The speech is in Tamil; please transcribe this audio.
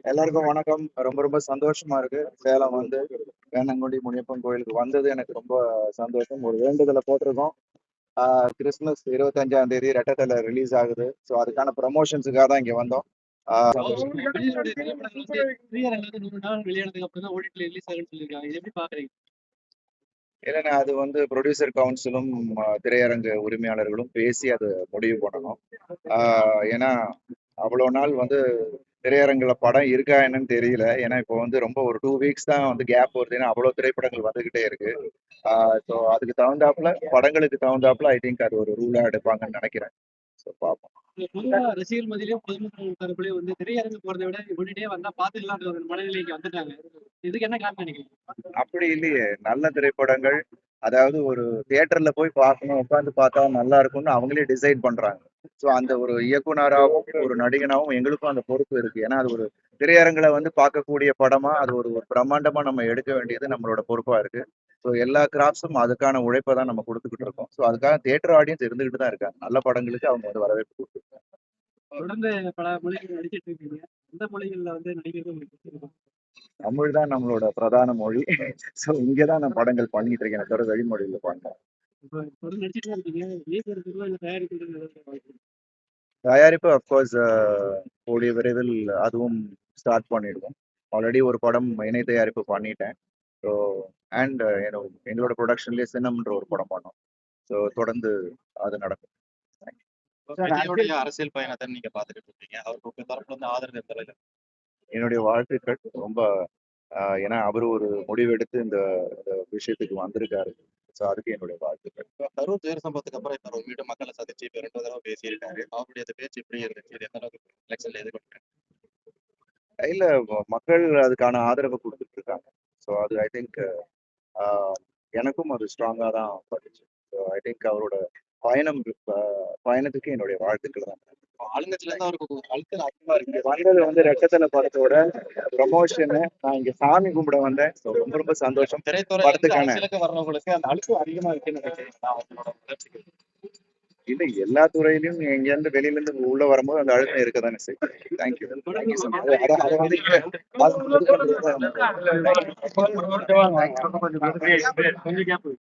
எல்லாருக்கும் வணக்கம். ரொம்ப ரொம்ப சந்தோஷமா இருக்கு. சேலம் வந்து வேணங்குடி முனியப்பன் கோயிலுக்கு வந்தது எனக்கு ரொம்ப சந்தோஷம். ஒரு வேண்டுதலை போட்டிருக்கோம். கிறிஸ்துமஸ் 25ஆம் தேதி ரெட்டத்தலை ரிலீஸ் ஆகுது. ஸோ அதுக்கான ப்ரமோஷன்ஸுக்காக தான் இங்க வந்தோம். சந்தோஷம். விஜயோட திரைப்படம் வந்து திரையரங்குல 100 நாள் வெளியானதுக்கு அப்புறம் தான் ஓடிடில ரிலீஸ் ஆகும்னு சொல்லியிருக்காங்க. இது எப்படி பாக்குறீங்க? இல்லைன்னா அது வந்து ப்ரொடியூசர் கவுன்சிலும் திரையரங்கு உரிமையாளர்களும் பேசி அதை முடிவு பண்ணணும். ஏன்னா அவ்வளோ நாள் வந்து திரையரங்குல படம் இருக்கா என்னன்னு தெரியல. ஏன்னா இப்போ வந்து ரொம்ப ஒரு 2 வீக்ஸ் தான் வந்து கேப் வருது. ஏன்னா அவ்வளோ திரைப்படங்கள் வந்துகிட்டே இருக்கு. ஸோ அதுக்கு தகுந்தாப்புல படங்களுக்கு தகுந்தாப்புல ஐ திங்க் அது ஒரு ரூலா எடுப்பாங்கன்னு நினைக்கிறேன். ஸோ பார்ப்போம். பொதுவா ரசிகர் மத்தியிலயும் பொதுமக்கள் தரப்புலயும் வந்து திரையரங்கு போறதை விட ஓடிடியே வந்தா பாத்துக்கலான்ற ஒரு மனநிலைக்கு வந்துட்டாங்க. இதுக்கு என்ன காரணம் நினைக்கிறீங்க? அப்படி இல்லையே, நல்ல திரைப்படங்கள் அதாவது ஒரு தியேட்டர்ல போய் பார்க்கணும், உட்காந்து பார்த்தா நல்லா இருக்கும்னு அவங்களே டிசைட் பண்றாங்க. ஸோ அந்த ஒரு இயக்குனராகவும் ஒரு நடிகனாகவும் எங்களுக்கும் அந்த பொறுப்பு இருக்கு. ஏன்னா அது ஒரு திரையரங்குல வந்து பார்க்கக்கூடிய படமா அது ஒரு ஒரு பிரம்மாண்டமா நம்ம எடுக்க வேண்டியது நம்மளோட பொறுப்பா இருக்கு. ஸோ எல்லா கிராஃப்ட்ஸும் அதுக்கான உழைப்பை தான் நம்ம கொடுத்துக்கிட்டு இருக்கோம். ஸோ அதுக்காக தியேட்டர் ஆடியன்ஸ் இருந்துகிட்டு தான் இருக்காங்க. நல்ல படங்களுக்கு அவங்க வந்து வரவேற்பு கொடுத்துருக்காங்க. தொடர்ந்து பல மொழிகள் நடிச்சிட்டு இருக்கீங்க. எந்த மொழிகள்ல வந்து நடிக்கிறது உங்களுக்கு பிடிச்சிருக்கும்? தமிழ் தான் நம்மளோட பிரதான மொழி. ஸோ இங்கதான் நான் படங்கள் பண்ணிட்டு இருக்கேன். தவிர வெளிமொழியில பண்ணேன். இப்போ தொடர்ந்து நடிச்சிட்டு தான் இருக்கீங்க. இயக்குறதுக்கோ இல்ல தயாரிக்கிறதுக்கு ஏதாவது வாய்ப்பு இருக்கா? தயாரிப்பு அஃப்கோர்ஸ் கூடிய விரைவில் அதுவும் ஸ்டார்ட் பண்ணிடுவோம். ஆல்ரெடி ஒரு படம் இணை தயாரிப்பு பண்ணிட்டேன். ஸோ அண்ட் எங்களோட ப்ரொடக்ஷன்லேயே சின்னம்ன்ற ஒரு படம் பண்ணோம். ஸோ தொடர்ந்து அது நடக்கும். விஜயோடைய அரசியல் பயணத்தை நீங்க பாத்துட்டு இருக்கீங்க. அவருக்கு உங்க தரப்புல இருந்து ஆதரவு எந்த அளவுக்கு? என்னுடைய வாழ்த்துக்கள் ரொம்ப ஏன்னா அவர் ஒரு முடிவெடுத்து இந்த இந்த விஷயத்துக்கு வந்திருக்காரு. ஸோ அதுக்கு என்னுடைய வாழ்த்துக்கள். இப்ப கரூர் துயர சம்பவத்துக்கு அப்புறம் இப்ப மீண்டும் மக்களை சந்திச்சு இப்ப 2 தடவை பேசியிருக்காரு. அவருடைய அந்த பேச்சு எப்படி இருந்துச்சு? இது எந்த அளவுக்கு எலெக்ஷன்ல எதிர்கொண்டாரு? இல்ல மக்கள் அதுக்கான ஆதரவை கொடுத்துட்டு இருக்காங்க. ஸோ அது ஐ திங்க் எனக்கும் அது ஸ்ட்ராங்கா தான் பட்டுச்சு. ஸோ ஐ திங்க் அவரோட பயணம் பயணத்துக்கு என்னுடைய வாழ்த்துக்கள் தான். ஆளுங்கட்சியில இருந்து அவருக்கு அழுத்தம் அதிகமா இருக்கு. வந்தது வந்து ரெட்டத்தலை படத்தோட ப்ரமோஷனு. நான் இங்க சாமி கும்பிட வந்தேன். ஸோ ரொம்ப ரொம்ப சந்தோஷம். திரைத்துறையில இருந்து படத்துக்கான அரசியலுக்கு வர்றவங்களுக்கு அந்த அழுத்தம் அதிகமா இருக்குன்னு நினைக்கிறீங்களா அவங்களோட முயற்சிகள்? இல்ல எல்லா துறையிலும் எங்க இருந்து வெளியில இருந்து உள்ள வரும்போது அந்த அழுத்தம் இருக்கதானே செய்யும். தேங்க்யூ. Thank you so much. அதை வந்து கொஞ்சம் கேப்